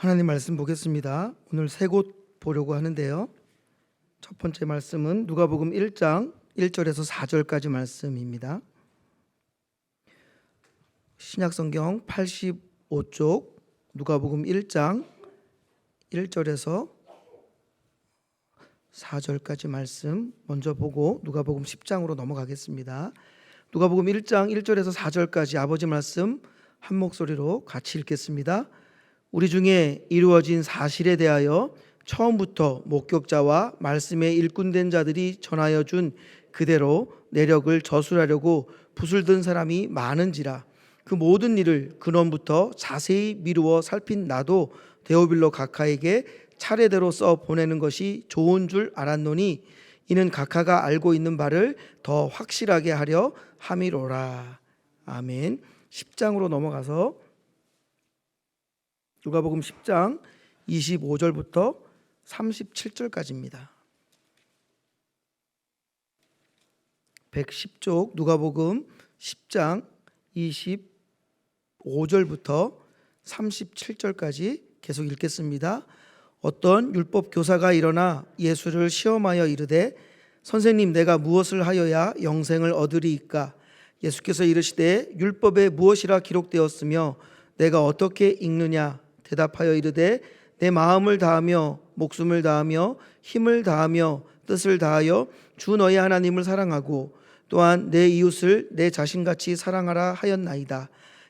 하나님 말씀 보겠습니다. 오늘 세 곳 보려고 하는데요. 첫 번째 말씀은 누가복음 1장 1절에서 4절까지 말씀입니다. 신약성경 85쪽 누가복음 1장 1절에서 4절까지 말씀 먼저 보고 누가복음 10장으로 넘어가겠습니다. 누가복음 1장 1절에서 4절까지 아버지 말씀 한 목소리로 같이 읽겠습니다. 우리 중에 이루어진 사실에 대하여 처음부터 목격자와 말씀에 일꾼된 자들이 전하여 준 그대로 내력을 저술하려고 붓을 든 사람이 많은지라. 그 모든 일을 근원부터 자세히 미루어 살핀 나도 데오빌로 각하에게 차례대로 써 보내는 것이 좋은 줄 알았노니 이는 각하가 알고 있는 바를 더 확실하게 하려 함이로라. 아멘. 10장으로 넘어가서 누가복음 10장 25절부터 37절까지입니다. 110쪽 누가복음 10장 25절부터 37절까지 계속 읽겠습니다. 어떤 율법 교사가 일어나 예수를 시험하여 이르되 선생님, 내가 무엇을 하여야 영생을 얻으리이까? 예수께서 이르시되 율법에 무엇이라 기록되었으며 내가 어떻게 읽느냐? 대답하여 이르되 내 마음을 다하며 목숨을 다하며 힘을 다하며 뜻을 다하여 주 너희 하나님을 사랑하고 또한 내 이웃을 내 자신같이 사랑하라 하였나이다.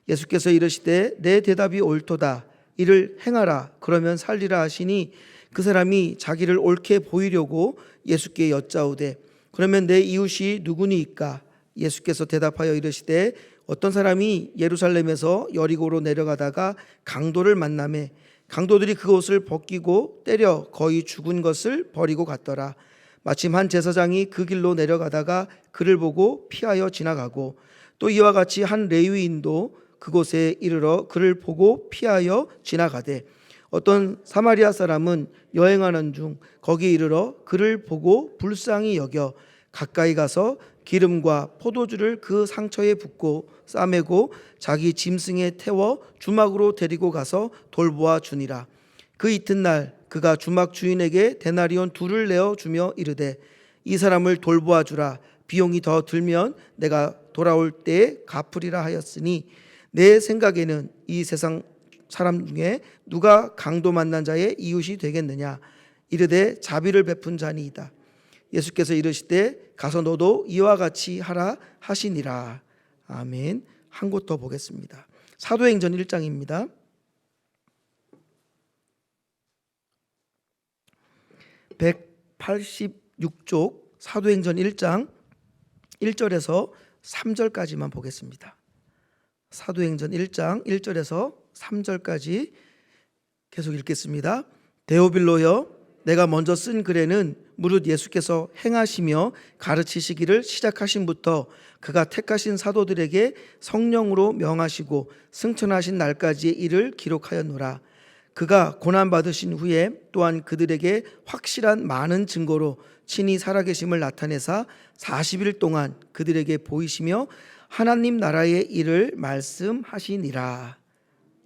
예수께서 이르시되 내 대답이 옳도다. 이를 행하라. 그러면 살리라 하시니 그 사람이 자기를 옳게 보이려고 예수께 여짜오되 그러면 내 이웃이 누구니이까? 예수께서 대답하여 이르시되 어떤 사람이 예루살렘에서 여리고로 내려가다가 강도를 만나매 강도들이 그 옷을 벗기고 때려 거의 죽은 것을 버리고 갔더라. 마침 한 제사장이 그 길로 내려가다가 그를 보고 피하여 지나가고 또 이와 같이 한 레위인도 그곳에 이르러 그를 보고 피하여 지나가되 어떤 사마리아 사람은 여행하는 중 거기에 이르러 그를 보고 불쌍히 여겨 가까이 가서 기름과 포도주를 그 상처에 붓고 싸매고 자기 짐승에 태워 주막으로 데리고 가서 돌보아 주니라. 그 이튿날 그가 주막 주인에게 데나리온 2를 내어 주며 이르되 이 사람을 돌보아 주라. 비용이 더 들면 내가 돌아올 때에 갚으리라 하였으니 내 생각에는 이 세상 사람 중에 누가 강도 만난 자의 이웃이 되겠느냐? 이르되 자비를 베푼 자니이다. 예수께서 이르시되 가서 너도 이와 같이 하라 하시니라. 아멘. 한 곳 더 보겠습니다. 사도행전 1장입니다. (186쪽) 사도행전 1장 1절에서 3절까지만 보겠습니다. 사도행전 1장 1절에서 3절까지 계속 읽겠습니다. 데오빌로여, 내가 먼저 쓴 글에는 무릇 예수께서 행하시며 가르치시기를 시작하신부터 그가 택하신 사도들에게 성령으로 명하시고 승천하신 날까지의 일을 기록하였노라. 그가 고난받으신 후에 또한 그들에게 확실한 많은 증거로 친히 살아계심을 나타내사 40일 동안 그들에게 보이시며 하나님 나라의 일을 말씀하시니라.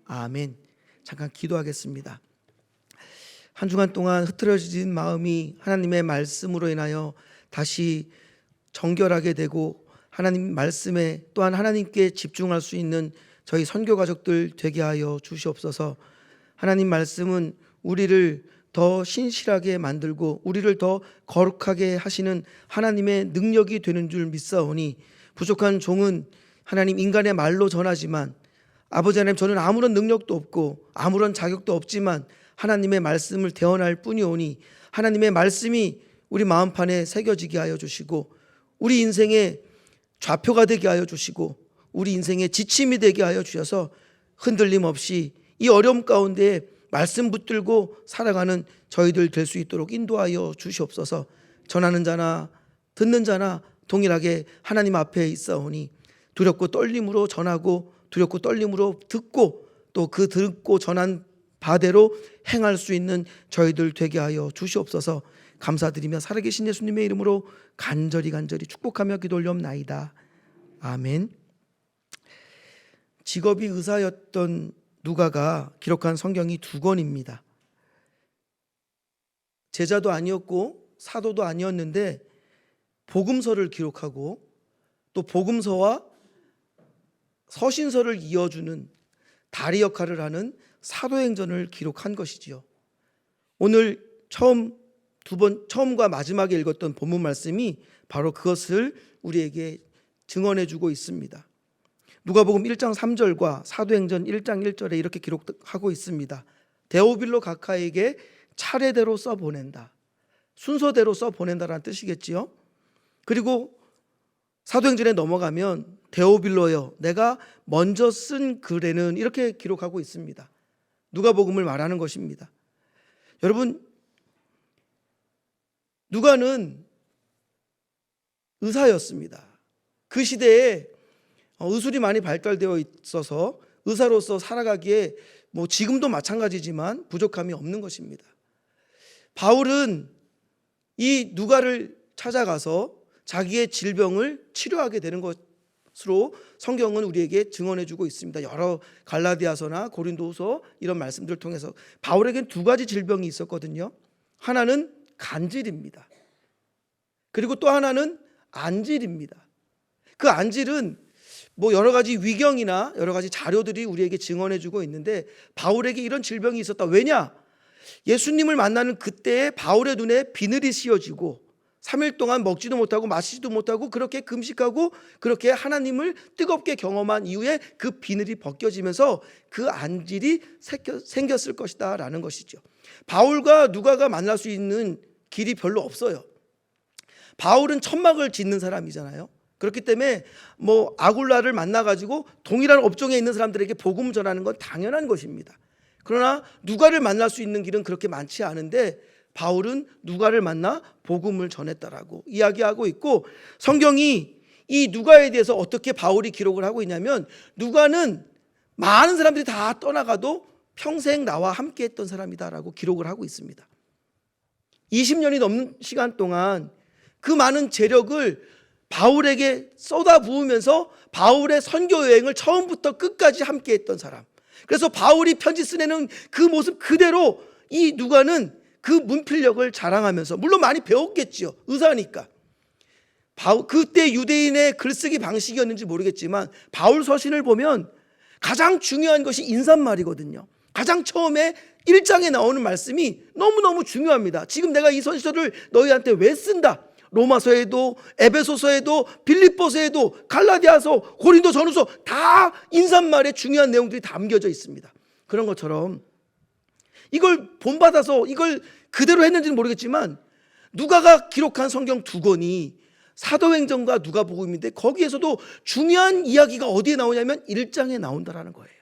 아멘. 잠깐 기도하겠습니다. 한 주간 동안 흐트러진 마음이 하나님의 말씀으로 인하여 다시 정결하게 되고 하나님 말씀에 또한 하나님께 집중할 수 있는 저희 선교 가족들 되게 하여 주시옵소서. 하나님 말씀은 우리를 더 신실하게 만들고 우리를 더 거룩하게 하시는 하나님의 능력이 되는 줄 믿사오니 부족한 종은 하나님 인간의 말로 전하지만 아버지 하나님, 저는 아무런 능력도 없고 아무런 자격도 없지만 하나님의 말씀을 대언할 뿐이오니 하나님의 말씀이 우리 마음판에 새겨지게 하여 주시고 우리 인생의 좌표가 되게 하여 주시고 우리 인생의 지침이 되게 하여 주셔서 흔들림 없이 이 어려움 가운데 말씀 붙들고 살아가는 저희들 될 수 있도록 인도하여 주시옵소서. 전하는 자나 듣는 자나 동일하게 하나님 앞에 있사오니 두렵고 떨림으로 전하고 두렵고 떨림으로 듣고 또 그 듣고 전한 바대로 행할 수 있는 저희들 되게 하여 주시옵소서. 감사드리며 살아계신 예수님의 이름으로 간절히 축복하며 기도 올려옵나이다. 아멘. 직업이 의사였던 누가가 기록한 성경이 두 권입니다. 제자도 아니었고 사도도 아니었는데 복음서를 기록하고 또 복음서와 서신서를 이어주는 다리 역할을 하는 사도행전을 기록한 것이지요. 오늘 처음과 마지막에 읽었던 본문 말씀이 바로 그것을 우리에게 증언해 주고 있습니다. 누가복음 1장 3절과 사도행전 1장 1절에 이렇게 기록하고 있습니다. 데오빌로 각하에게 차례대로 써보낸다. 순서대로 써보낸다라는 뜻이겠지요. 그리고 사도행전에 넘어가면 데오빌로여 내가 먼저 쓴 글에는 이렇게 기록하고 있습니다. 누가복음을 말하는 것입니다. 여러분, 누가는 의사였습니다. 그 시대에 의술이 많이 발달되어 있어서 의사로서 살아가기에 지금도 마찬가지지만 부족함이 없는 것입니다. 바울은 이 누가를 찾아가서 자기의 질병을 치료하게 되는 것으로 성경은 우리에게 증언해 주고 있습니다. 여러 갈라디아서나 고린도서 이런 말씀들을 통해서 바울에겐 두 가지 질병이 있었거든요. 하나는 간질입니다. 그리고 또 하나는 안질입니다. 그 안질은 여러 가지 위경이나 여러 가지 자료들이 우리에게 증언해 주고 있는데 바울에게 이런 질병이 있었다. 왜냐? 예수님을 만나는 그때에 바울의 눈에 비늘이 씌어지고 3일 동안 먹지도 못하고 마시지도 못하고 그렇게 금식하고 그렇게 하나님을 뜨겁게 경험한 이후에 그 비늘이 벗겨지면서 그 안질이 생겼을 것이다 라는 것이죠. 바울과 누가가 만날 수 있는 길이 별로 없어요. 바울은 천막을 짓는 사람이잖아요. 그렇기 때문에 아굴라를 만나가지고 동일한 업종에 있는 사람들에게 복음 전하는 건 당연한 것입니다. 그러나 누가를 만날 수 있는 길은 그렇게 많지 않은데 바울은 누가를 만나 복음을 전했다라고 이야기하고 있고, 성경이 이 누가에 대해서 어떻게 바울이 기록을 하고 있냐면 누가는 많은 사람들이 다 떠나가도 평생 나와 함께 했던 사람이다라고 기록을 하고 있습니다. 20년이 넘는 시간 동안 그 많은 재력을 바울에게 쏟아부으면서 바울의 선교 여행을 처음부터 끝까지 함께 했던 사람. 그래서 바울이 편지 쓰내는 그 모습 그대로 이 누가는 그 문필력을 자랑하면서, 물론 많이 배웠겠죠. 의사니까. 그때 유대인의 글쓰기 방식이었는지 모르겠지만 바울 서신을 보면 가장 중요한 것이 인사말이거든요. 가장 처음에 1장에 나오는 말씀이 너무너무 중요합니다. 지금 내가 이 서신서를 너희한테 왜 쓴다? 로마서에도 에베소서에도 빌립보서에도 갈라디아서 고린도 전후서 다 인사말에 중요한 내용들이 담겨져 있습니다. 그런 것처럼 이걸 본받아서 이걸 그대로 했는지는 모르겠지만 누가가 기록한 성경 두 권이 사도행전과 누가복음인데 거기에서도 중요한 이야기가 어디에 나오냐면 1장에 나온다라는 거예요.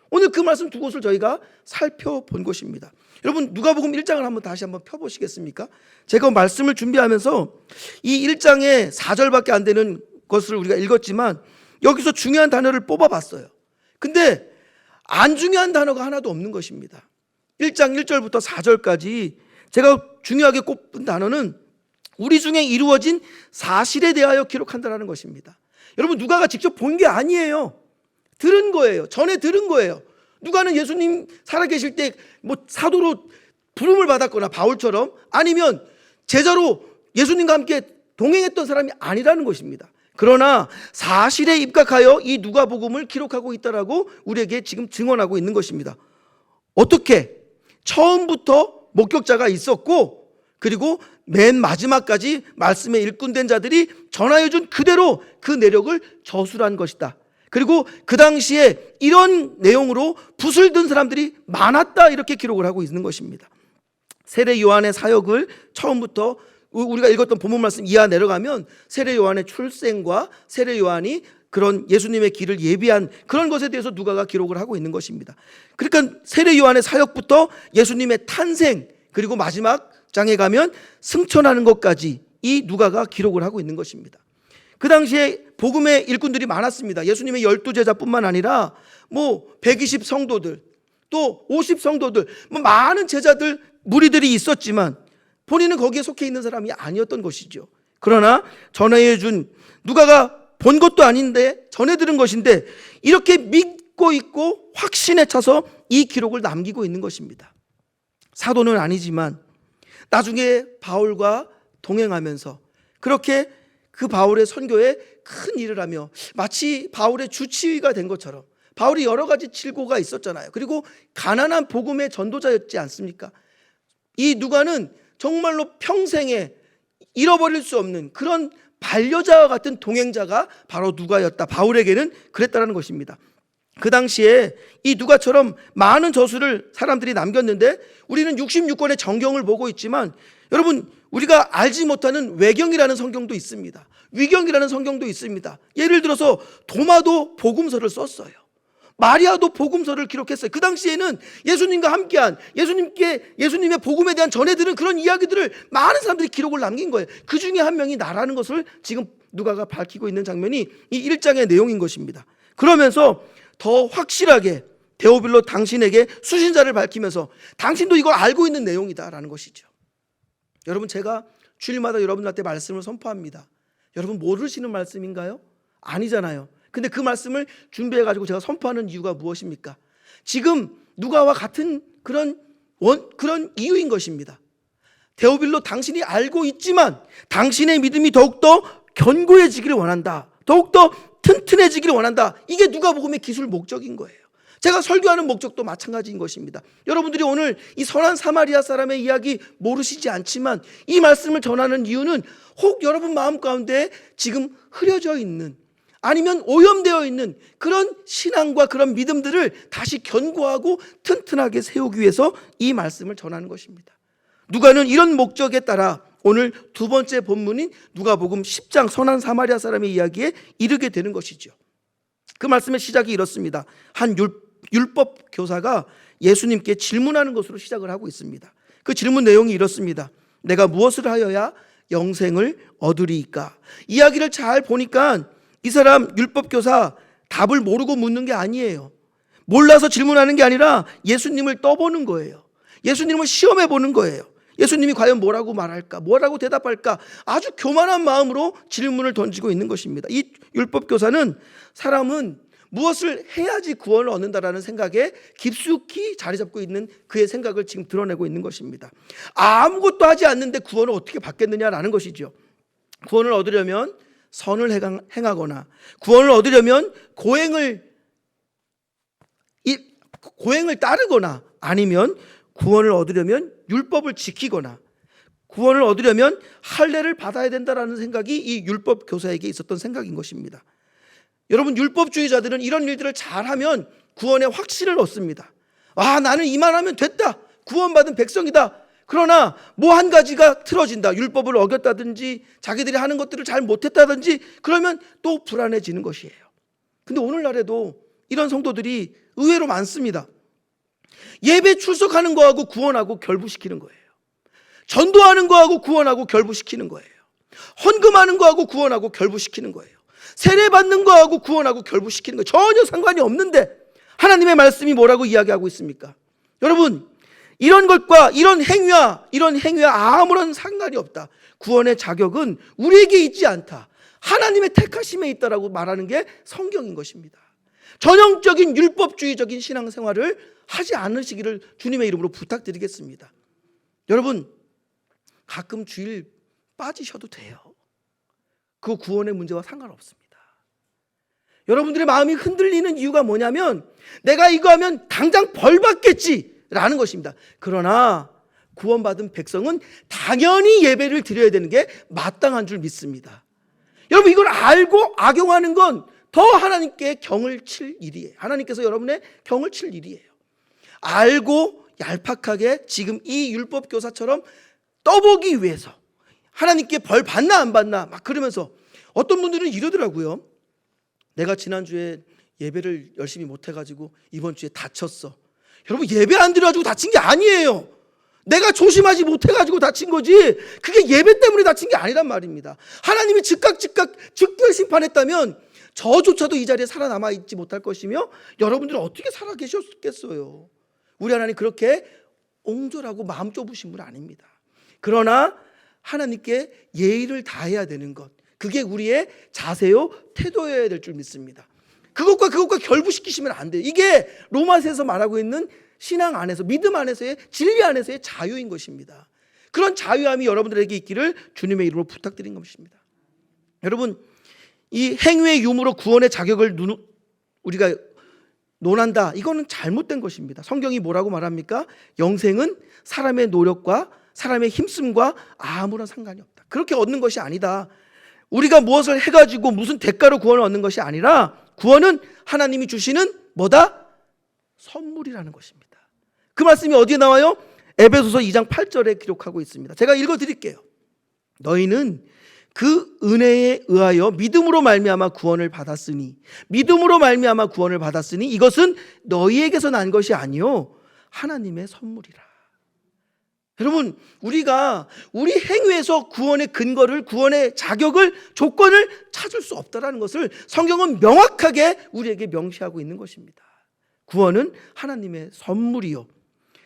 오늘 그 말씀 두 곳을 저희가 살펴본 것입니다. 여러분, 누가복음 1장을 다시 한번 펴보시겠습니까? 제가 말씀을 준비하면서 이 1장에 4절밖에 안 되는 것을 우리가 읽었지만 여기서 중요한 단어를 뽑아봤어요. 근데 안 중요한 단어가 하나도 없는 것입니다. 1장 1절부터 4절까지 제가 중요하게 꼽은 단어는 우리 중에 이루어진 사실에 대하여 기록한다는 것입니다. 여러분, 누가가 직접 본 게 아니에요. 들은 거예요. 전에 들은 거예요. 누가는 예수님 살아계실 때 사도로 부름을 받았거나 바울처럼 아니면 제자로 예수님과 함께 동행했던 사람이 아니라는 것입니다. 그러나 사실에 입각하여 이 누가복음을 기록하고 있다라고 우리에게 지금 증언하고 있는 것입니다. 어떻게? 처음부터 목격자가 있었고 그리고 맨 마지막까지 말씀에 일꾼된 자들이 전하여준 그대로 그 내력을 저술한 것이다. 그리고 그 당시에 이런 내용으로 붓을 든 사람들이 많았다, 이렇게 기록을 하고 있는 것입니다. 세례 요한의 사역을 처음부터 우리가 읽었던 본문 말씀 이하 내려가면 세례 요한의 출생과 세례 요한이 그런 예수님의 길을 예비한 그런 것에 대해서 누가가 기록을 하고 있는 것입니다. 그러니까 세례 요한의 사역부터 예수님의 탄생, 그리고 마지막 장에 가면 승천하는 것까지 이 누가가 기록을 하고 있는 것입니다. 그 당시에 복음의 일꾼들이 많았습니다. 예수님의 12제자뿐만 아니라 120 성도들, 또 50 성도들, 많은 제자들, 무리들이 있었지만 본인은 거기에 속해 있는 사람이 아니었던 것이죠. 그러나 전해 준, 누가가 본 것도 아닌데 전해 들은 것인데 이렇게 믿고 있고 확신에 차서 이 기록을 남기고 있는 것입니다. 사도는 아니지만 나중에 바울과 동행하면서 그렇게 그 바울의 선교에 큰 일을 하며 마치 바울의 주치의가 된 것처럼, 바울이 여러 가지 질고가 있었잖아요. 그리고 가난한 복음의 전도자였지 않습니까? 이 누가는 정말로 평생에 잃어버릴 수 없는 그런 반려자와 같은 동행자가 바로 누가였다. 바울에게는 그랬다는 것입니다. 그 당시에 이 누가처럼 많은 저수를 사람들이 남겼는데 우리는 66권의 정경을 보고 있지만 여러분, 우리가 알지 못하는 외경이라는 성경도 있습니다. 위경이라는 성경도 있습니다. 예를 들어서 도마도 복음서를 썼어요. 마리아도 복음서를 기록했어요. 그 당시에는 예수님과 함께한, 예수님의 복음에 대한 전해들은 그런 이야기들을 많은 사람들이 기록을 남긴 거예요. 그 중에 한 명이 나라는 것을 지금 누가가 밝히고 있는 장면이 이 1장의 내용인 것입니다. 그러면서 더 확실하게 데오빌로 당신에게 수신자를 밝히면서 당신도 이걸 알고 있는 내용이다라는 것이죠. 여러분, 제가 주일마다 여러분한테 말씀을 선포합니다. 여러분 모르시는 말씀인가요? 아니잖아요. 근데 그 말씀을 준비해가지고 제가 선포하는 이유가 무엇입니까? 지금 누가와 같은 그런 이유인 것입니다. 데오빌로, 당신이 알고 있지만 당신의 믿음이 더욱더 견고해지기를 원한다. 더욱더 튼튼해지기를 원한다. 이게 누가복음의 기술 목적인 거예요. 제가 설교하는 목적도 마찬가지인 것입니다. 여러분들이 오늘 이 선한 사마리아 사람의 이야기 모르시지 않지만 이 말씀을 전하는 이유는 혹 여러분 마음 가운데 지금 흐려져 있는, 아니면 오염되어 있는 그런 신앙과 그런 믿음들을 다시 견고하고 튼튼하게 세우기 위해서 이 말씀을 전하는 것입니다. 누가는 이런 목적에 따라 오늘 두 번째 본문인 누가복음 10장 선한 사마리아 사람의 이야기에 이르게 되는 것이죠. 그 말씀의 시작이 이렇습니다. 한 율법 교사가 예수님께 질문하는 것으로 시작을 하고 있습니다. 그 질문 내용이 이렇습니다. 내가 무엇을 하여야 영생을 얻으리이까? 이야기를 잘 보니까 이 사람 율법교사 답을 모르고 묻는 게 아니에요. 몰라서 질문하는 게 아니라 예수님을 떠보는 거예요. 예수님을 시험해 보는 거예요. 예수님이 과연 뭐라고 말할까? 뭐라고 대답할까? 아주 교만한 마음으로 질문을 던지고 있는 것입니다. 이 율법교사는 사람은 무엇을 해야지 구원을 얻는다라는 생각에 깊숙이 자리 잡고 있는 그의 생각을 지금 드러내고 있는 것입니다. 아무것도 하지 않는데 구원을 어떻게 받겠느냐라는 것이죠. 구원을 얻으려면 선을 행하거나, 구원을 얻으려면 고행을 따르거나, 아니면 구원을 얻으려면 율법을 지키거나, 구원을 얻으려면 할례를 받아야 된다라는 생각이 이 율법 교사에게 있었던 생각인 것입니다. 여러분, 율법주의자들은 이런 일들을 잘하면 구원의 확신을 얻습니다. 나는 이만하면 됐다, 구원받은 백성이다. 그러나 뭐 한 가지가 틀어진다, 율법을 어겼다든지 자기들이 하는 것들을 잘 못했다든지, 그러면 또 불안해지는 것이에요. 근데 오늘날에도 이런 성도들이 의외로 많습니다. 예배 출석하는 거하고 구원하고 결부시키는 거예요. 전도하는 거하고 구원하고 결부시키는 거예요. 헌금하는 거하고 구원하고 결부시키는 거예요. 세례 받는 거하고 구원하고 결부시키는 거예요. 전혀 상관이 없는데 하나님의 말씀이 뭐라고 이야기하고 있습니까? 여러분, 이런 것과 이런 행위와 아무런 상관이 없다. 구원의 자격은 우리에게 있지 않다. 하나님의 택하심에 있다라고 말하는 게 성경인 것입니다. 전형적인 율법주의적인 신앙생활을 하지 않으시기를 주님의 이름으로 부탁드리겠습니다. 여러분, 가끔 주일 빠지셔도 돼요. 그 구원의 문제와 상관없습니다. 여러분들의 마음이 흔들리는 이유가 뭐냐면 내가 이거 하면 당장 벌 받겠지라는 것입니다. 그러나 구원받은 백성은 당연히 예배를 드려야 되는 게 마땅한 줄 믿습니다. 여러분, 이걸 알고 악용하는 건 더 하나님께 경을 칠 일이에요. 하나님께서 여러분의 경을 칠 일이에요. 알고 얄팍하게 지금 이 율법교사처럼 떠보기 위해서 하나님께 벌 받나 안 받나 막 그러면서, 어떤 분들은 이러더라고요. 내가 지난주에 예배를 열심히 못해가지고 이번 주에 다쳤어. 여러분, 예배 안 드려가지고 다친 게 아니에요. 내가 조심하지 못해가지고 다친 거지, 그게 예배 때문에 다친 게 아니란 말입니다. 하나님이 즉각 즉결 심판했다면 저조차도 이 자리에 살아남아 있지 못할 것이며 여러분들은 어떻게 살아 계셨겠어요. 우리 하나님 그렇게 옹졸하고 마음 좁으신 분 아닙니다. 그러나 하나님께 예의를 다해야 되는 것, 그게 우리의 자세요 태도여야 될 줄 믿습니다. 그것과 결부시키시면 안 돼요. 이게 로마서에서 말하고 있는 신앙 안에서, 믿음 안에서의, 진리 안에서의 자유인 것입니다. 그런 자유함이 여러분들에게 있기를 주님의 이름으로 부탁드린 것입니다. 여러분, 이 행위의 유무로 구원의 자격을 우리가 논한다, 이거는 잘못된 것입니다. 성경이 뭐라고 말합니까? 영생은 사람의 노력과 사람의 힘씀과 아무런 상관이 없다. 그렇게 얻는 것이 아니다. 우리가 무엇을 해가지고 무슨 대가로 구원을 얻는 것이 아니라 구원은 하나님이 주시는 뭐다? 선물이라는 것입니다. 그 말씀이 어디에 나와요? 에베소서 2장 8절에 기록하고 있습니다. 제가 읽어드릴게요. 너희는 그 은혜에 의하여 믿음으로 말미암아 구원을 받았으니, 믿음으로 말미암아 구원을 받았으니 이것은 너희에게서 난 것이 아니요 하나님의 선물이라. 여러분, 우리가 우리 행위에서 구원의 근거를, 구원의 자격을, 조건을 찾을 수 없다라는 것을 성경은 명확하게 우리에게 명시하고 있는 것입니다. 구원은 하나님의 선물이요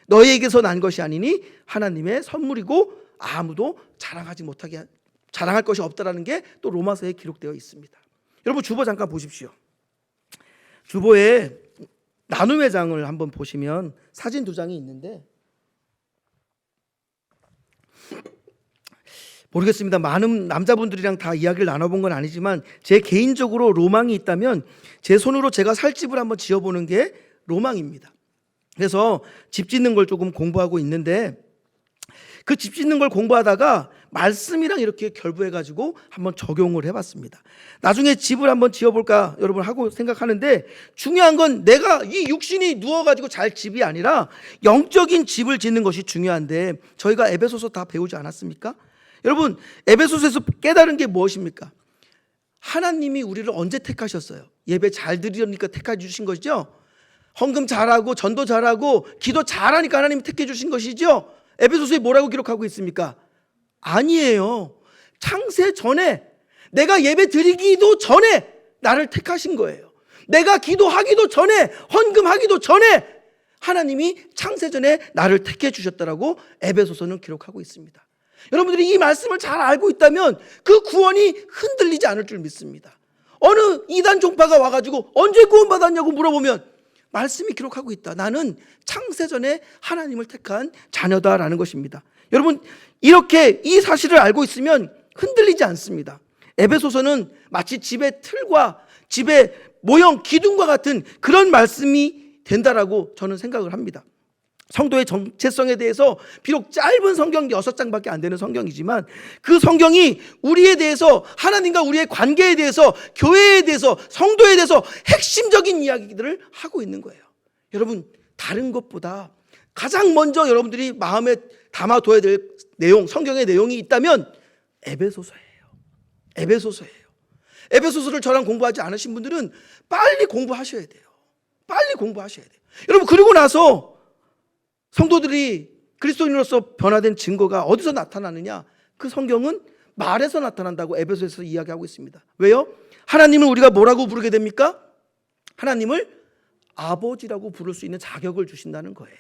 너희에게서 난 것이 아니니 하나님의 선물이고 아무도 자랑할 것이 없다라는 게 또 로마서에 기록되어 있습니다. 여러분, 주보 잠깐 보십시오. 주보에 나눔의 장을 한번 보시면 사진 2장이 있는데, 모르겠습니다. 많은 남자분들이랑 다 이야기를 나눠본 건 아니지만 제 개인적으로 로망이 있다면 제 손으로 제가 살 집을 한번 지어보는 게 로망입니다. 그래서 집 짓는 걸 조금 공부하고 있는데, 그 집 짓는 걸 공부하다가 말씀이랑 이렇게 결부해가지고 한번 적용을 해봤습니다. 나중에 집을 한번 지어볼까 여러분 하고 생각하는데, 중요한 건 내가 이 육신이 누워가지고 잘 집이 아니라 영적인 집을 짓는 것이 중요한데, 저희가 에베소서 다 배우지 않았습니까? 여러분, 에베소서에서 깨달은 게 무엇입니까? 하나님이 우리를 언제 택하셨어요? 예배 잘 드리려니까 택해 주신 것이죠. 헌금 잘하고 전도 잘하고 기도 잘하니까 하나님이 택해 주신 것이죠. 에베소서에 뭐라고 기록하고 있습니까? 아니에요. 창세 전에, 내가 예배 드리기도 전에 나를 택하신 거예요. 내가 기도하기도 전에, 헌금하기도 전에 하나님이 창세 전에 나를 택해 주셨다라고 에베소서는 기록하고 있습니다. 여러분들이 이 말씀을 잘 알고 있다면 그 구원이 흔들리지 않을 줄 믿습니다. 어느 이단 종파가 와가지고 언제 구원받았냐고 물어보면 말씀이 기록하고 있다. 나는 창세전에 하나님을 택한 자녀다라는 것입니다. 여러분, 이렇게 이 사실을 알고 있으면 흔들리지 않습니다. 에베소서는 마치 집의 틀과 집의 모형, 기둥과 같은 그런 말씀이 된다라고 저는 생각을 합니다. 성도의 정체성에 대해서 비록 짧은 성경 6장밖에 안 되는 성경이지만 그 성경이 우리에 대해서, 하나님과 우리의 관계에 대해서, 교회에 대해서, 성도에 대해서 핵심적인 이야기들을 하고 있는 거예요. 여러분, 다른 것보다 가장 먼저 여러분들이 마음에 담아둬야 될 내용, 성경의 내용이 있다면 에베소서예요. 에베소서를 저랑 공부하지 않으신 분들은 빨리 공부하셔야 돼요. 여러분, 그리고 나서 성도들이 그리스도인으로서 변화된 증거가 어디서 나타나느냐? 그 성경은 말에서 나타난다고 에베소에서 이야기하고 있습니다. 왜요? 하나님을 우리가 뭐라고 부르게 됩니까? 하나님을 아버지라고 부를 수 있는 자격을 주신다는 거예요.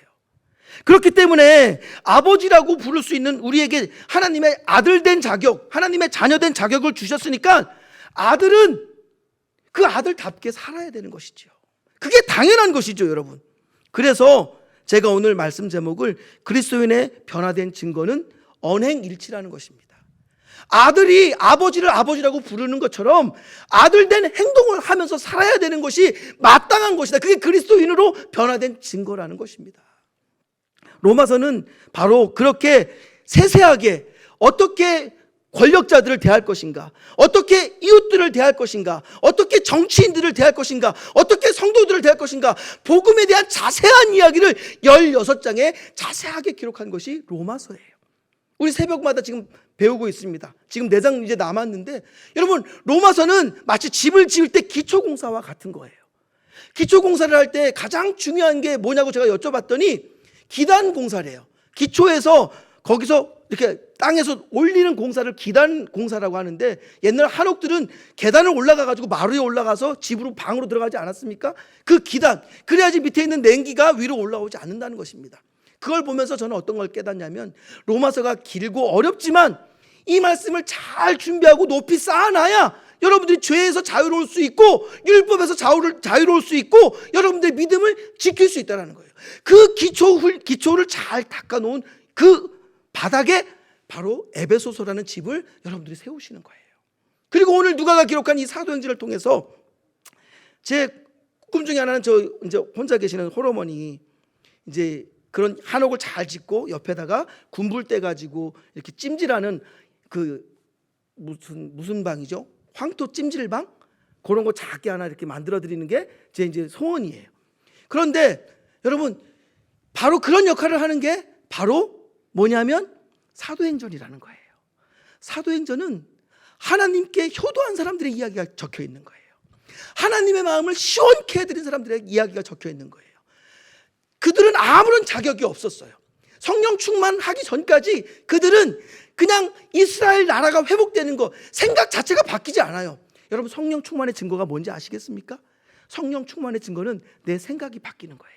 그렇기 때문에 아버지라고 부를 수 있는 우리에게 하나님의 아들 된 자격, 하나님의 자녀 된 자격을 주셨으니까 아들은 그 아들답게 살아야 되는 것이죠. 그게 당연한 것이죠, 여러분. 그래서 제가 오늘 말씀 제목을 그리스도인의 변화된 증거는 언행일치라는 것입니다. 아들이 아버지를 아버지라고 부르는 것처럼 아들된 행동을 하면서 살아야 되는 것이 마땅한 것이다. 그게 그리스도인으로 변화된 증거라는 것입니다. 로마서는 바로 그렇게 세세하게 어떻게 권력자들을 대할 것인가, 어떻게 이웃들을 대할 것인가, 어떻게 정치인들을 대할 것인가, 어떻게 성도들을 대할 것인가, 복음에 대한 자세한 이야기를 16장에 자세하게 기록한 것이 로마서예요. 우리 새벽마다 지금 배우고 있습니다. 지금 4장 이제 남았는데, 여러분, 로마서는 마치 집을 지을 때 기초공사와 같은 거예요. 기초공사를 할 때 가장 중요한 게 뭐냐고 제가 여쭤봤더니 기단 공사래요. 기초에서 거기서 이렇게 땅에서 올리는 공사를 기단 공사라고 하는데, 옛날 한옥들은 계단을 올라가가지고 마루에 올라가서 집으로 방으로 들어가지 않았습니까? 그 기단, 그래야지 밑에 있는 냉기가 위로 올라오지 않는다는 것입니다. 그걸 보면서 저는 어떤 걸 깨닫냐면, 로마서가 길고 어렵지만 이 말씀을 잘 준비하고 높이 쌓아놔야 여러분들이 죄에서 자유로울 수 있고 율법에서 자유로울 수 있고 여러분들의 믿음을 지킬 수 있다는 거예요. 그 기초를 잘 닦아놓은 그 바닥에 바로 에베소서라는 집을 여러분들이 세우시는 거예요. 그리고 오늘 누가가 기록한 이 사도행전을 통해서 제 꿈 중에 하나는 저 이제 혼자 계시는 홀어머니 이제 그런 한옥을 잘 짓고 옆에다가 군불대 가지고 이렇게 찜질하는 그 무슨 방이죠? 황토 찜질방? 그런 거 작게 하나 이렇게 만들어 드리는 게 제 이제 소원이에요. 그런데 여러분 바로 그런 역할을 하는 게 바로 뭐냐면 사도행전이라는 거예요. 사도행전은 하나님께 효도한 사람들의 이야기가 적혀 있는 거예요. 하나님의 마음을 시원케 해드린 사람들의 이야기가 적혀 있는 거예요. 그들은 아무런 자격이 없었어요. 성령 충만하기 전까지 그들은 그냥 이스라엘 나라가 회복되는 거 생각 자체가 바뀌지 않아요. 여러분 성령 충만의 증거가 뭔지 아시겠습니까? 성령 충만의 증거는 내 생각이 바뀌는 거예요.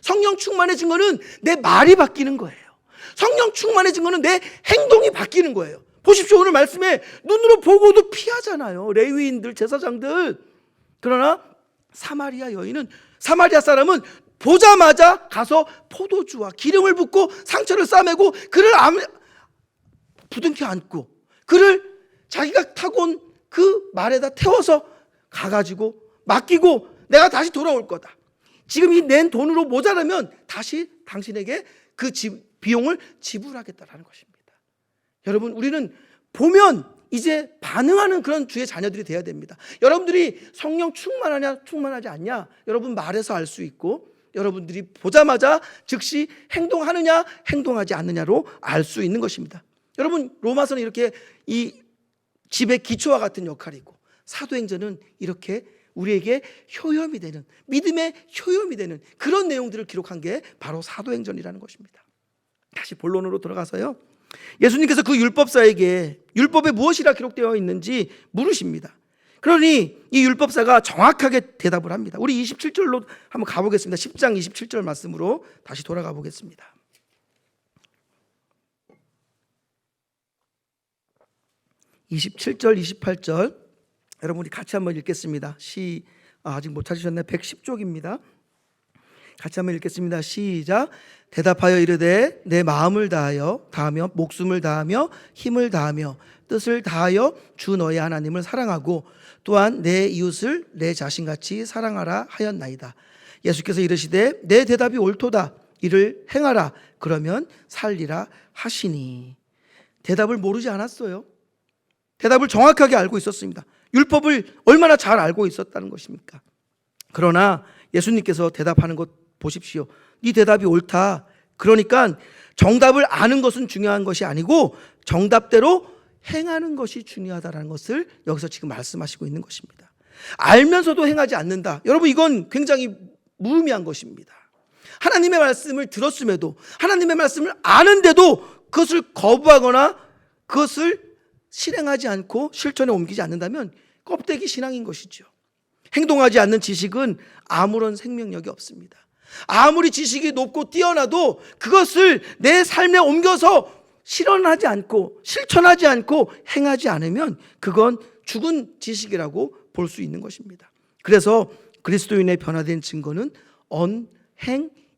성령 충만의 증거는 내 말이 바뀌는 거예요. 성령 충만의 증거는 내 행동이 바뀌는 거예요. 보십시오. 오늘 말씀에 눈으로 보고도 피하잖아요. 레위인들, 제사장들. 그러나 사마리아 사람은 보자마자 가서 포도주와 기름을 붓고 상처를 싸매고 그를 부둥켜 안고 그를 자기가 타고 온 그 말에다 태워서 가가지고 맡기고 내가 다시 돌아올 거다. 지금 이 낸 돈으로 모자라면 다시 당신에게 그 비용을 지불하겠다라는 것입니다. 여러분 우리는 보면 이제 반응하는 그런 주의 자녀들이 돼야 됩니다. 여러분들이 성령 충만하냐 충만하지 않냐 여러분 말에서 알 수 있고 여러분들이 보자마자 즉시 행동하느냐 행동하지 않느냐로 알 수 있는 것입니다. 여러분 로마서는 이렇게 이 집의 기초와 같은 역할이고 사도행전은 이렇게 우리에게 효염이 되는 믿음의 효염이 되는 그런 내용들을 기록한 게 바로 사도행전이라는 것입니다. 다시 본론으로 돌아가서요. 예수님께서 그 율법사에게 율법에 무엇이라 기록되어 있는지 물으십니다. 그러니 이 율법사가 정확하게 대답을 합니다. 우리 27절로 한번 가보겠습니다. 10장 27절 말씀으로 다시 돌아가 보겠습니다. 27절 28절 여러분 우리 같이 한번 읽겠습니다. 아직 못 찾으셨나요? 110쪽입니다. 같이 한번 읽겠습니다. 시작. 대답하여 이르되 내 마음을 다하며 목숨을 다하며 힘을 다하며 뜻을 다하여 주 너의 하나님을 사랑하고 또한 내 이웃을 내 자신같이 사랑하라 하였나이다. 예수께서 이르시되 내 대답이 옳도다. 이를 행하라. 그러면 살리라 하시니. 대답을 모르지 않았어요. 대답을 정확하게 알고 있었습니다. 율법을 얼마나 잘 알고 있었다는 것입니까? 그러나 예수님께서 대답하는 것 보십시오. 네 대답이 옳다. 그러니까 정답을 아는 것은 중요한 것이 아니고 정답대로 행하는 것이 중요하다는 것을 여기서 지금 말씀하시고 있는 것입니다. 알면서도 행하지 않는다. 여러분 이건 굉장히 무의미한 것입니다. 하나님의 말씀을 들었음에도 하나님의 말씀을 아는데도 그것을 거부하거나 그것을 실행하지 않고 실천에 옮기지 않는다면 껍데기 신앙인 것이죠. 행동하지 않는 지식은 아무런 생명력이 없습니다. 아무리 지식이 높고 뛰어나도 그것을 내 삶에 옮겨서 실현하지 않고 실천하지 않고 행하지 않으면 그건 죽은 지식이라고 볼 수 있는 것입니다. 그래서 그리스도인의 변화된 증거는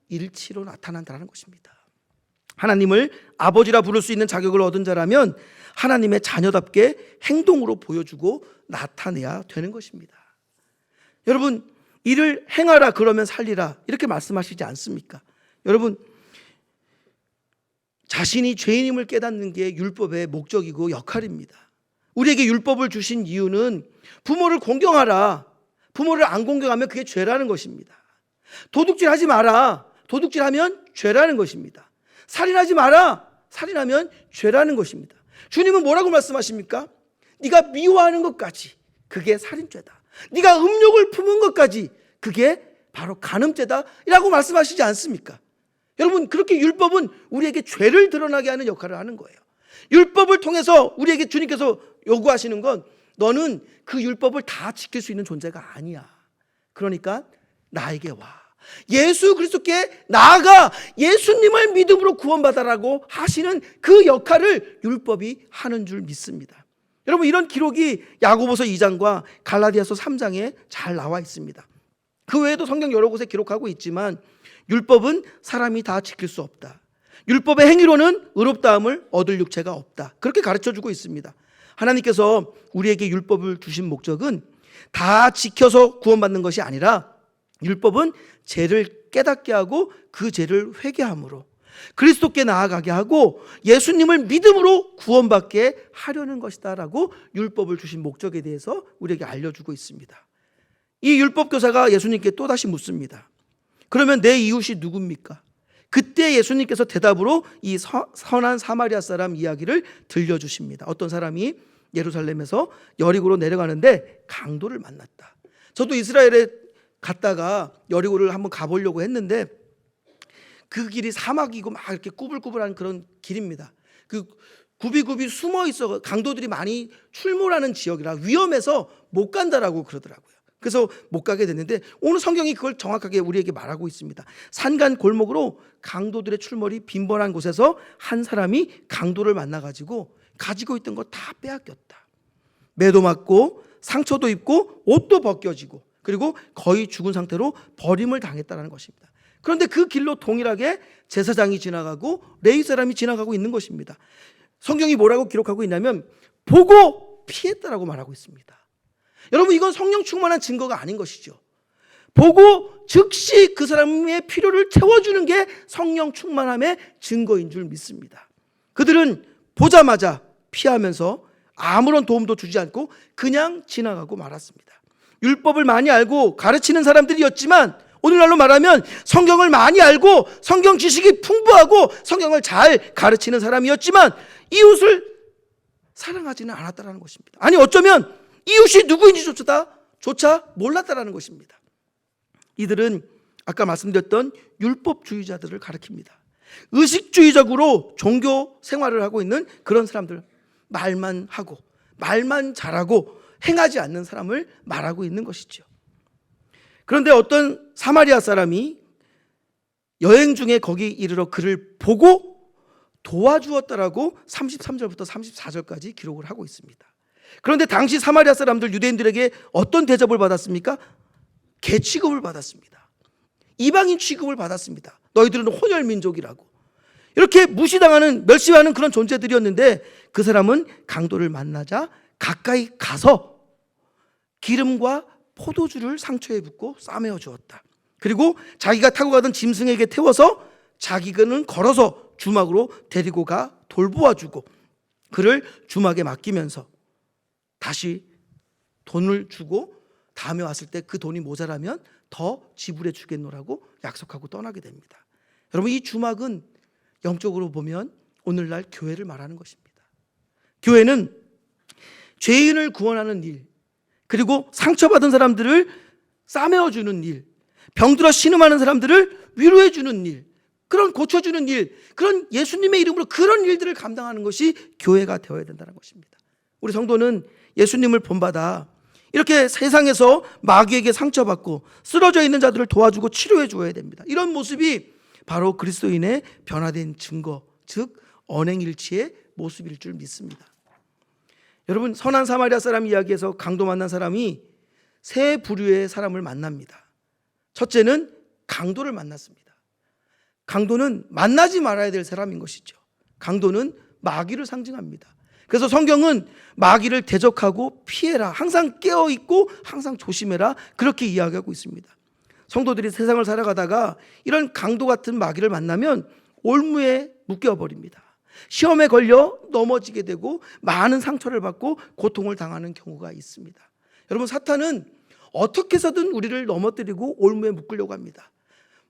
언행일치로 나타난다는 것입니다. 하나님을 아버지라 부를 수 있는 자격을 얻은 자라면 하나님의 자녀답게 행동으로 보여주고 나타내야 되는 것입니다. 여러분 이를 행하라 그러면 살리라 이렇게 말씀하시지 않습니까? 여러분 자신이 죄인임을 깨닫는 게 율법의 목적이고 역할입니다. 우리에게 율법을 주신 이유는 부모를 공경하라. 부모를 안 공경하면 그게 죄라는 것입니다. 도둑질하지 마라. 도둑질하면 죄라는 것입니다. 살인하지 마라. 살인하면 죄라는 것입니다. 주님은 뭐라고 말씀하십니까? 네가 미워하는 것까지 그게 살인죄다. 네가 음욕을 품은 것까지 그게 바로 간음죄다 라고 말씀하시지 않습니까? 여러분 그렇게 율법은 우리에게 죄를 드러나게 하는 역할을 하는 거예요. 율법을 통해서 우리에게 주님께서 요구하시는 건 너는 그 율법을 다 지킬 수 있는 존재가 아니야. 그러니까 나에게 와. 예수 그리스도께 나아가 예수님을 믿음으로 구원받아라고 하시는 그 역할을 율법이 하는 줄 믿습니다. 여러분, 이런 기록이 야고보서 2장과 갈라디아서 3장에 잘 나와 있습니다. 그 외에도 성경 여러 곳에 기록하고 있지만 율법은 사람이 다 지킬 수 없다. 율법의 행위로는 의롭다함을 얻을 육체가 없다. 그렇게 가르쳐주고 있습니다. 하나님께서 우리에게 율법을 주신 목적은 다 지켜서 구원받는 것이 아니라 율법은 죄를 깨닫게 하고 그 죄를 회개함으로 그리스도께 나아가게 하고 예수님을 믿음으로 구원받게 하려는 것이다 라고 율법을 주신 목적에 대해서 우리에게 알려주고 있습니다. 이 율법 교사가 예수님께 또다시 묻습니다. 그러면 내 이웃이 누굽니까? 그때 예수님께서 대답으로 이 선한 사마리아 사람 이야기를 들려주십니다. 어떤 사람이 예루살렘에서 여리고로 내려가는데 강도를 만났다. 저도 이스라엘에 갔다가 여리고를 한번 가보려고 했는데 그 길이 사막이고 막 이렇게 꾸불꾸불한 그런 길입니다. 그 굽이굽이 숨어 있어 강도들이 많이 출몰하는 지역이라 위험해서 못 간다라고 그러더라고요. 그래서 못 가게 됐는데 오늘 성경이 그걸 정확하게 우리에게 말하고 있습니다. 산간 골목으로 강도들의 출몰이 빈번한 곳에서 한 사람이 강도를 만나가지고 가지고 있던 거 다 빼앗겼다. 매도 맞고 상처도 입고 옷도 벗겨지고 그리고 거의 죽은 상태로 버림을 당했다는 것입니다. 그런데 그 길로 동일하게 제사장이 지나가고 레위 사람이 지나가고 있는 것입니다. 성경이 뭐라고 기록하고 있냐면 보고 피했다라고 말하고 있습니다. 여러분, 이건 성령 충만한 증거가 아닌 것이죠. 보고 즉시 그 사람의 필요를 채워주는 게 성령 충만함의 증거인 줄 믿습니다. 그들은 보자마자 피하면서 아무런 도움도 주지 않고 그냥 지나가고 말았습니다. 율법을 많이 알고 가르치는 사람들이었지만 오늘날로 말하면 성경을 많이 알고 성경 지식이 풍부하고 성경을 잘 가르치는 사람이었지만 이웃을 사랑하지는 않았다는 것입니다. 아니, 어쩌면 이웃이 누구인지조차 몰랐다는 것입니다. 이들은 아까 말씀드렸던 율법주의자들을 가리킵니다. 의식주의적으로 종교 생활을 하고 있는 그런 사람들, 말만 하고 말만 잘하고 행하지 않는 사람을 말하고 있는 것이죠. 그런데 어떤 사마리아 사람이 여행 중에 거기 이르러 그를 보고 도와주었다라고 33절부터 34절까지 기록을 하고 있습니다. 그런데 당시 사마리아 사람들 유대인들에게 어떤 대접을 받았습니까? 개 취급을 받았습니다. 이방인 취급을 받았습니다. 너희들은 혼혈 민족이라고 이렇게 무시당하는 멸시하는 그런 존재들이었는데 그 사람은 강도를 만나자 가까이 가서 기름과 포도주를 상처에 붓고 싸매어 주었다. 그리고 자기가 타고 가던 짐승에게 태워서 자기는 걸어서 주막으로 데리고 가 돌보아주고 그를 주막에 맡기면서 다시 돈을 주고 다음에 왔을 때 그 돈이 모자라면 더 지불해 주겠노라고 약속하고 떠나게 됩니다. 여러분, 이 주막은 영적으로 보면 오늘날 교회를 말하는 것입니다. 교회는 죄인을 구원하는 일, 그리고 상처받은 사람들을 싸매어 주는 일, 병들어 신음하는 사람들을 위로해 주는 일, 그런 고쳐주는 일, 그런 예수님의 이름으로 그런 일들을 감당하는 것이 교회가 되어야 된다는 것입니다. 우리 성도는 예수님을 본받아 이렇게 세상에서 마귀에게 상처받고 쓰러져 있는 자들을 도와주고 치료해 줘야 됩니다. 이런 모습이 바로 그리스도인의 변화된 증거, 즉 언행일치의 모습일 줄 믿습니다. 여러분, 선한 사마리아 사람 이야기에서 강도 만난 사람이 세 부류의 사람을 만납니다. 첫째는 강도를 만났습니다. 강도는 만나지 말아야 될 사람인 것이죠. 강도는 마귀를 상징합니다. 그래서 성경은 마귀를 대적하고 피해라, 항상 깨어있고 항상 조심해라, 그렇게 이야기하고 있습니다. 성도들이 세상을 살아가다가 이런 강도 같은 마귀를 만나면 올무에 묶여버립니다. 시험에 걸려 넘어지게 되고 많은 상처를 받고 고통을 당하는 경우가 있습니다. 여러분, 사탄은 어떻게 해서든 우리를 넘어뜨리고 올무에 묶으려고 합니다.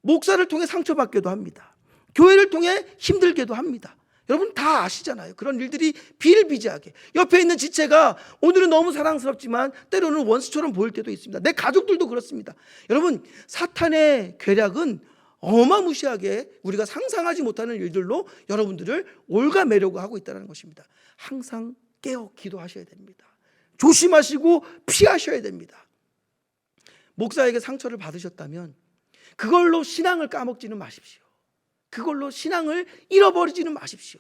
목사를 통해 상처받게도 합니다. 교회를 통해 힘들게도 합니다. 여러분 다 아시잖아요. 그런 일들이 비일비재하게 옆에 있는 지체가 오늘은 너무 사랑스럽지만 때로는 원수처럼 보일 때도 있습니다. 내 가족들도 그렇습니다. 여러분, 사탄의 괴략은 어마무시하게 우리가 상상하지 못하는 일들로 여러분들을 올가매려고 하고 있다는 것입니다. 항상 깨어 기도하셔야 됩니다. 조심하시고 피하셔야 됩니다. 목사에게 상처를 받으셨다면 그걸로 신앙을 까먹지는 마십시오. 그걸로 신앙을 잃어버리지는 마십시오.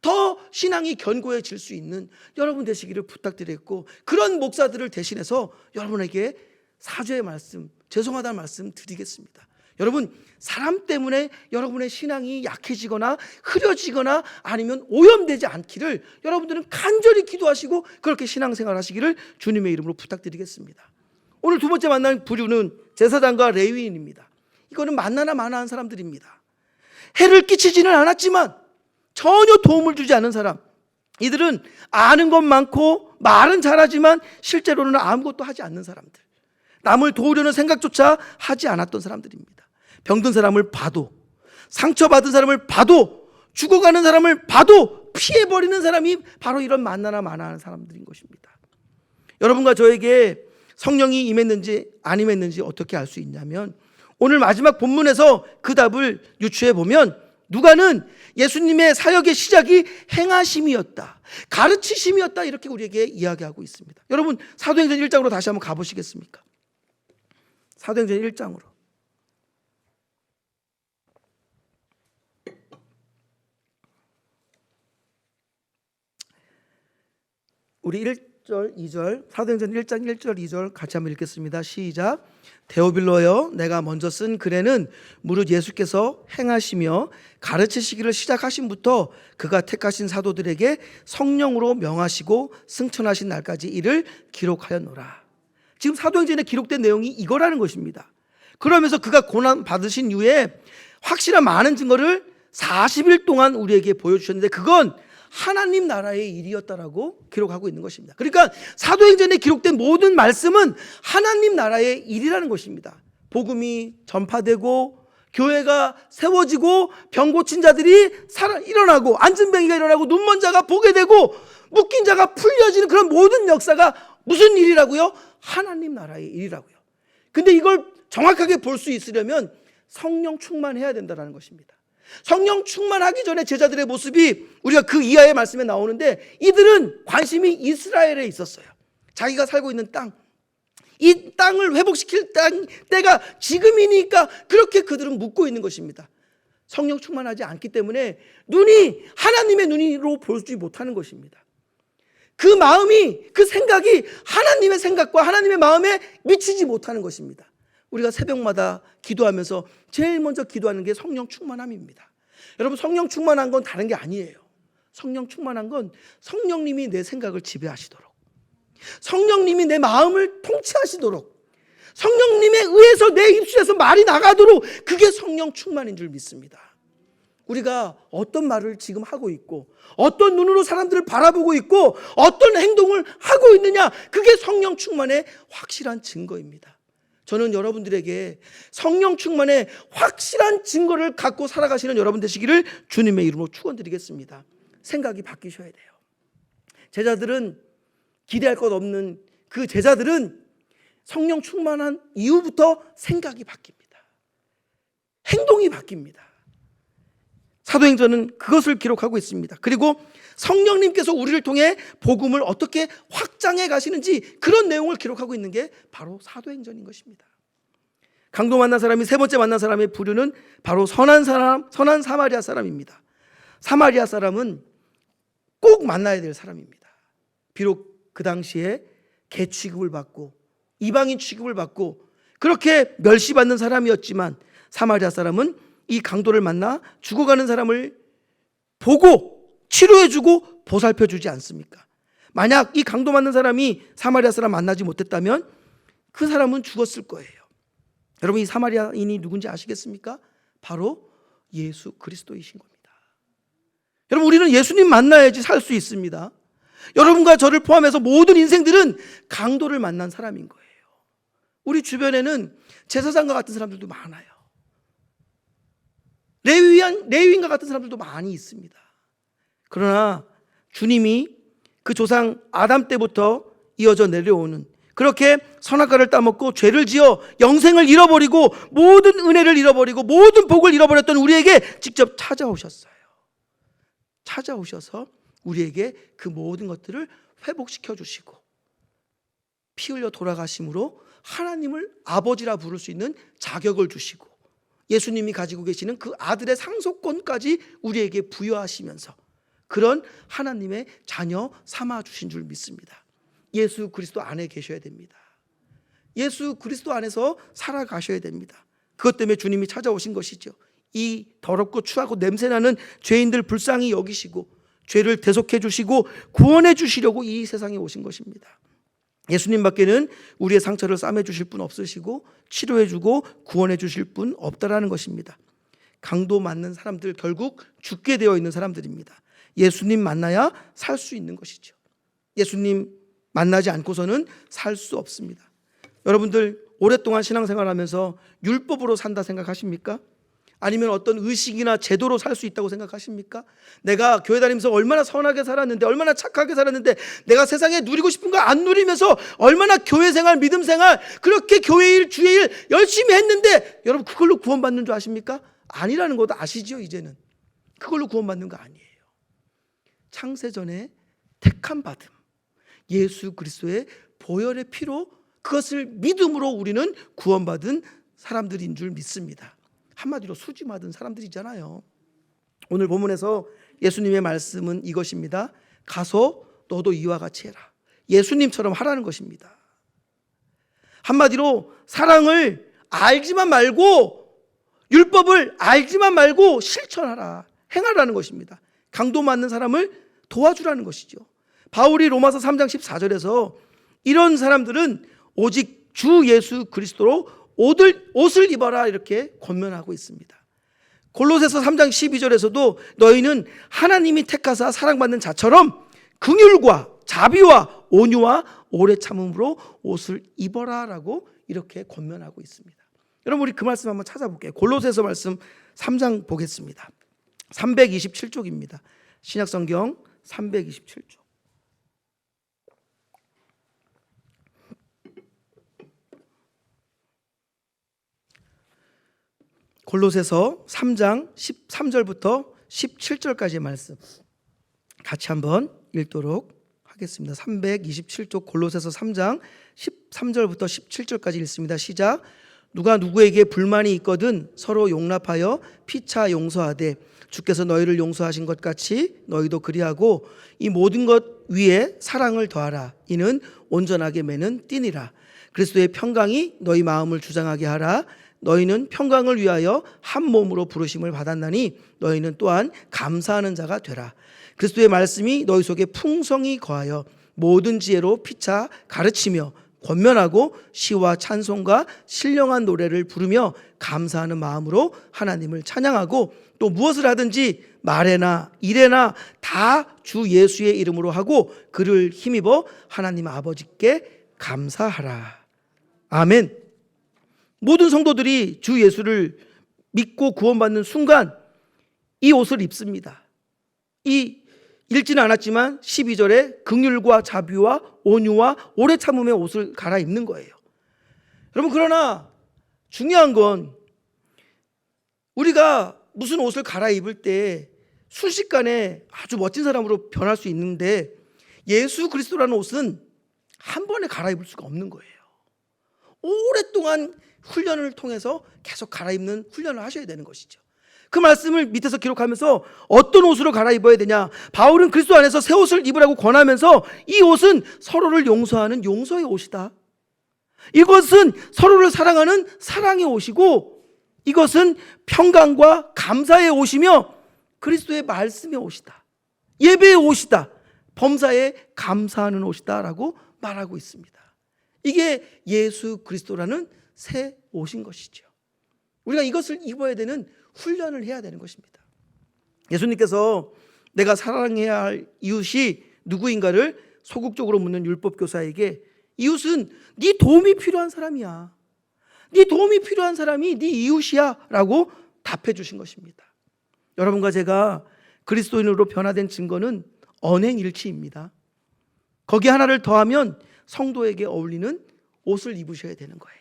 더 신앙이 견고해질 수 있는 여러분 되시기를 부탁드리겠고, 그런 목사들을 대신해서 여러분에게 사죄의 말씀, 죄송하다는 말씀 드리겠습니다. 여러분, 사람 때문에 여러분의 신앙이 약해지거나 흐려지거나 아니면 오염되지 않기를 여러분들은 간절히 기도하시고 그렇게 신앙생활 하시기를 주님의 이름으로 부탁드리겠습니다. 오늘 두 번째 만난 부류는 제사장과 레위인입니다. 이거는 만나나 마나한 사람들입니다. 해를 끼치지는 않았지만 전혀 도움을 주지 않는 사람, 이들은 아는 것 많고 말은 잘하지만 실제로는 아무것도 하지 않는 사람들, 남을 도우려는 생각조차 하지 않았던 사람들입니다. 병든 사람을 봐도, 상처받은 사람을 봐도, 죽어가는 사람을 봐도 피해버리는 사람이 바로 이런 만나나 마나한 사람들인 것입니다. 여러분과 저에게 성령이 임했는지 안 임했는지 어떻게 알 수 있냐면, 오늘 마지막 본문에서 그 답을 유추해 보면 누가는 예수님의 사역의 시작이 행하심이었다, 가르치심이었다, 이렇게 우리에게 이야기하고 있습니다. 여러분, 사도행전 1장으로 다시 한번 가보시겠습니까? 사도행전 1장으로. 우리 1절, 2절, 사도행전 1장 1절, 2절 같이 한번 읽겠습니다. 시작. 데오빌로여, 내가 먼저 쓴 글에는 무릇 예수께서 행하시며 가르치시기를 시작하심부터 그가 택하신 사도들에게 성령으로 명하시고 승천하신 날까지 이를 기록하였노라. 지금 사도행전에 기록된 내용이 이거라는 것입니다. 그러면서 그가 고난 받으신 이후에 확실한 많은 증거를 40일 동안 우리에게 보여주셨는데 그건 하나님 나라의 일이었다라고 기록하고 있는 것입니다. 그러니까 사도행전에 기록된 모든 말씀은 하나님 나라의 일이라는 것입니다. 복음이 전파되고 교회가 세워지고 병 고친 자들이 일어나고 앉은뱅이가 일어나고 눈먼 자가 보게 되고 묶인 자가 풀려지는 그런 모든 역사가 무슨 일이라고요? 하나님 나라의 일이라고요. 근데 이걸 정확하게 볼 수 있으려면 성령 충만해야 된다는 것입니다. 성령 충만하기 전에 제자들의 모습이 우리가 그 이하의 말씀에 나오는데, 이들은 관심이 이스라엘에 있었어요. 자기가 살고 있는 땅, 이 땅을 회복시킬 때가 지금이니까 그렇게 그들은 묻고 있는 것입니다. 성령 충만하지 않기 때문에 눈이 하나님의 눈으로 보지 못하는 것입니다. 그 마음이, 그 생각이 하나님의 생각과 하나님의 마음에 미치지 못하는 것입니다. 우리가 새벽마다 기도하면서 제일 먼저 기도하는 게 성령 충만함입니다. 여러분, 성령 충만한 건 다른 게 아니에요. 성령 충만한 건 성령님이 내 생각을 지배하시도록, 성령님이 내 마음을 통치하시도록, 성령님에 의해서 내 입술에서 말이 나가도록, 그게 성령 충만인 줄 믿습니다. 우리가 어떤 말을 지금 하고 있고 어떤 눈으로 사람들을 바라보고 있고 어떤 행동을 하고 있느냐, 그게 성령 충만의 확실한 증거입니다. 저는 여러분들에게 성령 충만의 확실한 증거를 갖고 살아가시는 여러분 되시기를 주님의 이름으로 축원드리겠습니다. 생각이 바뀌셔야 돼요. 제자들은, 기대할 것 없는 그 제자들은 성령 충만한 이후부터 생각이 바뀝니다. 행동이 바뀝니다. 사도행전은 그것을 기록하고 있습니다. 그리고 성령님께서 우리를 통해 복음을 어떻게 확장해 가시는지 그런 내용을 기록하고 있는 게 바로 사도행전인 것입니다. 강도 만난 사람이 세 번째 만난 사람의 부류는 바로 선한 사람, 선한 사마리아 사람입니다. 사마리아 사람은 꼭 만나야 될 사람입니다. 비록 그 당시에 개 취급을 받고 이방인 취급을 받고 그렇게 멸시받는 사람이었지만, 사마리아 사람은 이 강도를 만나 죽어가는 사람을 보고 치료해주고 보살펴주지 않습니까? 만약 이 강도 맞는 사람이 사마리아 사람 만나지 못했다면 그 사람은 죽었을 거예요. 여러분, 이 사마리아인이 누군지 아시겠습니까? 바로 예수 그리스도이신 겁니다. 여러분, 우리는 예수님 만나야지 살 수 있습니다. 여러분과 저를 포함해서 모든 인생들은 강도를 만난 사람인 거예요. 우리 주변에는 제사장과 같은 사람들도 많아요. 레위인과 같은 사람들도 많이 있습니다. 그러나 주님이 그 조상 아담 때부터 이어져 내려오는, 그렇게 선악과를 따먹고 죄를 지어 영생을 잃어버리고 모든 은혜를 잃어버리고 모든 복을 잃어버렸던 우리에게 직접 찾아오셨어요. 찾아오셔서 우리에게 그 모든 것들을 회복시켜 주시고 피 흘려 돌아가심으로 하나님을 아버지라 부를 수 있는 자격을 주시고 예수님이 가지고 계시는 그 아들의 상속권까지 우리에게 부여하시면서 그런 하나님의 자녀 삼아 주신 줄 믿습니다. 예수 그리스도 안에 계셔야 됩니다. 예수 그리스도 안에서 살아가셔야 됩니다. 그것 때문에 주님이 찾아오신 것이죠. 이 더럽고 추하고 냄새나는 죄인들 불쌍히 여기시고 죄를 대속해 주시고 구원해 주시려고 이 세상에 오신 것입니다. 예수님 밖에는 우리의 상처를 싸매 주실 분 없으시고 치료해 주고 구원해 주실 분 없다라는 것입니다. 강도 맞는 사람들 결국 죽게 되어 있는 사람들입니다. 예수님 만나야 살 수 있는 것이죠. 예수님 만나지 않고서는 살 수 없습니다. 여러분들 오랫동안 신앙생활하면서 율법으로 산다 생각하십니까? 아니면 어떤 의식이나 제도로 살 수 있다고 생각하십니까? 내가 교회 다니면서 얼마나 선하게 살았는데, 얼마나 착하게 살았는데, 내가 세상에 누리고 싶은 거 안 누리면서 얼마나 교회 생활, 믿음 생활, 그렇게 교회 일, 주의 일 열심히 했는데, 여러분 그걸로 구원받는 줄 아십니까? 아니라는 것도 아시죠? 이제는 그걸로 구원받는 거 아니에요. 창세전에 택함 받음, 예수 그리스도의 보혈의 피로 그것을 믿음으로 우리는 구원받은 사람들인 줄 믿습니다. 한마디로 수지 맞은 사람들이잖아요. 오늘 본문에서 예수님의 말씀은 이것입니다. 가서 너도 이와 같이 해라. 예수님처럼 하라는 것입니다. 한마디로 사랑을 알지만 말고, 율법을 알지만 말고 실천하라, 행하라는 것입니다. 강도 맞는 사람을 도와주라는 것이죠. 바울이 로마서 3장 14절에서 이런 사람들은 오직 주 예수 그리스도로 옷을 입어라 이렇게 권면하고 있습니다. 골로새서 3장 12절에서도 너희는 하나님이 택하사 사랑받는 자처럼 긍휼과 자비와 온유와 오래 참음으로 옷을 입어라라고 이렇게 권면하고 있습니다. 여러분 우리 그 말씀 한번 찾아볼게요. 골로새서 말씀 3장 보겠습니다. 327쪽입니다. 신약성경 327쪽. 골로새서 3장 13절부터 17절까지의 말씀 같이 한번 읽도록 하겠습니다. 327쪽 골로새서 3장 13절부터 17절까지 읽습니다. 시작. 누가 누구에게 불만이 있거든 서로 용납하여 피차 용서하되 주께서 너희를 용서하신 것 같이 너희도 그리하고 이 모든 것 위에 사랑을 더하라. 이는 온전하게 매는 띠니라. 그리스도의 평강이 너희 마음을 주장하게 하라. 너희는 평강을 위하여 한 몸으로 부르심을 받았나니 너희는 또한 감사하는 자가 되라. 그리스도의 말씀이 너희 속에 풍성히 거하여 모든 지혜로 피차 가르치며 권면하고 시와 찬송과 신령한 노래를 부르며 감사하는 마음으로 하나님을 찬양하고 또 무엇을 하든지 말에나 일에나 다 주 예수의 이름으로 하고 그를 힘입어 하나님 아버지께 감사하라. 아멘. 모든 성도들이 주 예수를 믿고 구원받는 순간 이 옷을 입습니다. 읽지는 않았지만 12절에 긍휼과 자비와 온유와 오래 참음의 옷을 갈아입는 거예요. 여러분 그러나 중요한 건 우리가 무슨 옷을 갈아입을 때 순식간에 아주 멋진 사람으로 변할 수 있는데 예수 그리스도라는 옷은 한 번에 갈아입을 수가 없는 거예요. 오랫동안 훈련을 통해서 계속 갈아입는 훈련을 하셔야 되는 것이죠. 그 말씀을 밑에서 기록하면서 어떤 옷으로 갈아입어야 되냐, 바울은 그리스도 안에서 새 옷을 입으라고 권하면서 이 옷은 서로를 용서하는 용서의 옷이다. 이것은 서로를 사랑하는 사랑의 옷이고 이것은 평강과 감사의 옷이며 그리스도의 말씀의 옷이다. 예배의 옷이다. 범사에 감사하는 옷이다 라고 말하고 있습니다. 이게 예수 그리스도라는 새 옷인 것이죠. 우리가 이것을 입어야 되는 훈련을 해야 되는 것입니다. 예수님께서 내가 사랑해야 할 이웃이 누구인가를 소극적으로 묻는 율법교사에게 이웃은 네 도움이 필요한 사람이야. 네 도움이 필요한 사람이 네 이웃이야 라고 답해 주신 것입니다. 여러분과 제가 그리스도인으로 변화된 증거는 언행일치입니다. 거기 하나를 더하면 성도에게 어울리는 옷을 입으셔야 되는 거예요.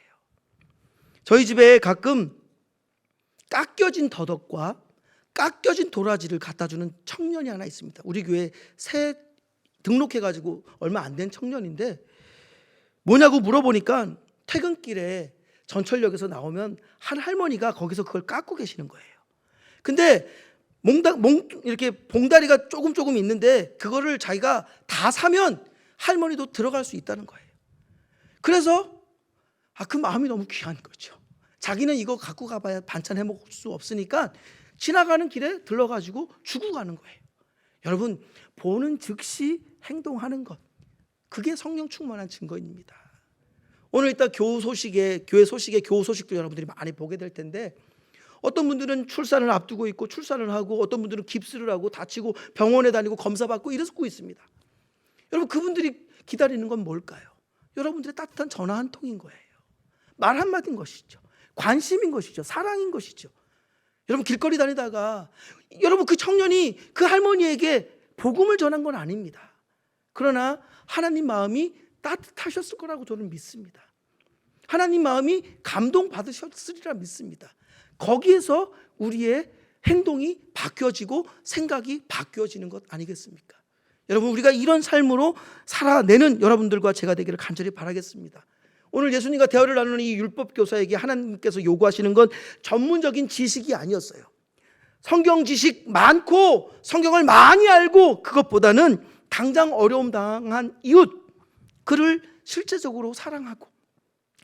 저희 집에 가끔 깎여진 더덕과 깎여진 도라지를 갖다 주는 청년이 하나 있습니다. 우리 교회 새 등록해가지고 얼마 안 된 청년인데 뭐냐고 물어보니까 퇴근길에 전철역에서 나오면 한 할머니가 거기서 그걸 깎고 계시는 거예요. 근데 이렇게 봉다리가 조금 있는데 그거를 자기가 다 사면 할머니도 들어갈 수 있다는 거예요. 그래서 그 마음이 너무 귀한 거죠. 자기는 이거 갖고 가봐야 반찬 해 먹을 수 없으니까 지나가는 길에 들러가지고 주고 가는 거예요. 여러분, 보는 즉시 행동하는 것, 그게 성령 충만한 증거입니다. 오늘 이따 교회 소식에 교우 소식도 여러분들이 많이 보게 될 텐데, 어떤 분들은 출산을 앞두고 있고 출산을 하고, 어떤 분들은 깁스를 하고 다치고 병원에 다니고 검사받고 이러고 있습니다. 여러분, 그분들이 기다리는 건 뭘까요? 여러분들의 따뜻한 전화 한 통인 거예요. 말 한마디인 것이죠. 관심인 것이죠. 사랑인 것이죠. 여러분, 길거리 다니다가 여러분 그 청년이 그 할머니에게 복음을 전한 건 아닙니다. 그러나 하나님 마음이 따뜻하셨을 거라고 저는 믿습니다. 하나님 마음이 감동받으셨으리라 믿습니다. 거기에서 우리의 행동이 바뀌어지고 생각이 바뀌어지는 것 아니겠습니까? 여러분, 우리가 이런 삶으로 살아내는 여러분들과 제가 되기를 간절히 바라겠습니다. 오늘 예수님과 대화를 나누는 이 율법 교사에게 하나님께서 요구하시는 건 전문적인 지식이 아니었어요. 성경 지식 많고 성경을 많이 알고, 그것보다는 당장 어려움 당한 이웃, 그를 실제적으로 사랑하고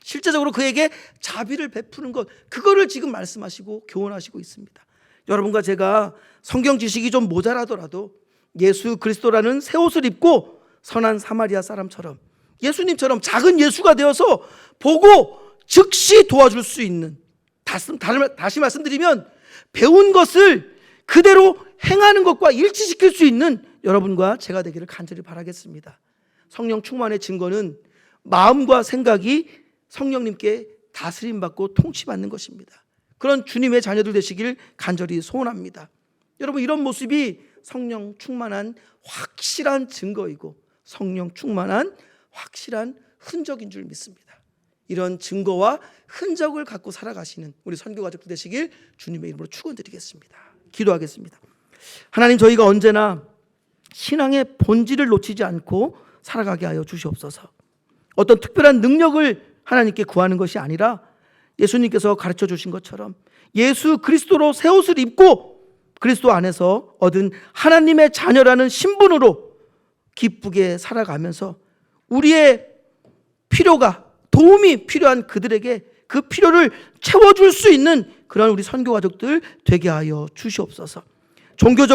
실제적으로 그에게 자비를 베푸는 것, 그거를 지금 말씀하시고 교훈하시고 있습니다. 여러분과 제가 성경 지식이 좀 모자라더라도 예수 그리스도라는 새 옷을 입고 선한 사마리아 사람처럼, 예수님처럼 작은 예수가 되어서 보고 즉시 도와줄 수 있는, 다시 말씀드리면 배운 것을 그대로 행하는 것과 일치시킬 수 있는 여러분과 제가 되기를 간절히 바라겠습니다. 성령 충만의 증거는 마음과 생각이 성령님께 다스림받고 통치받는 것입니다. 그런 주님의 자녀들 되시길 간절히 소원합니다. 여러분, 이런 모습이 성령 충만한 확실한 증거이고 성령 충만한 확실한 흔적인 줄 믿습니다. 이런 증거와 흔적을 갖고 살아가시는 우리 선교 가족들 되시길 주님의 이름으로 축원드리겠습니다. 기도하겠습니다. 하나님, 저희가 언제나 신앙의 본질을 놓치지 않고 살아가게 하여 주시옵소서. 어떤 특별한 능력을 하나님께 구하는 것이 아니라 예수님께서 가르쳐 주신 것처럼 예수 그리스도로 새 옷을 입고 그리스도 안에서 얻은 하나님의 자녀라는 신분으로 기쁘게 살아가면서 우리의 필요가, 도움이 필요한 그들에게 그 필요를 채워줄 수 있는 그런 우리 선교 가족들 되게 하여 주시옵소서. 종교적으로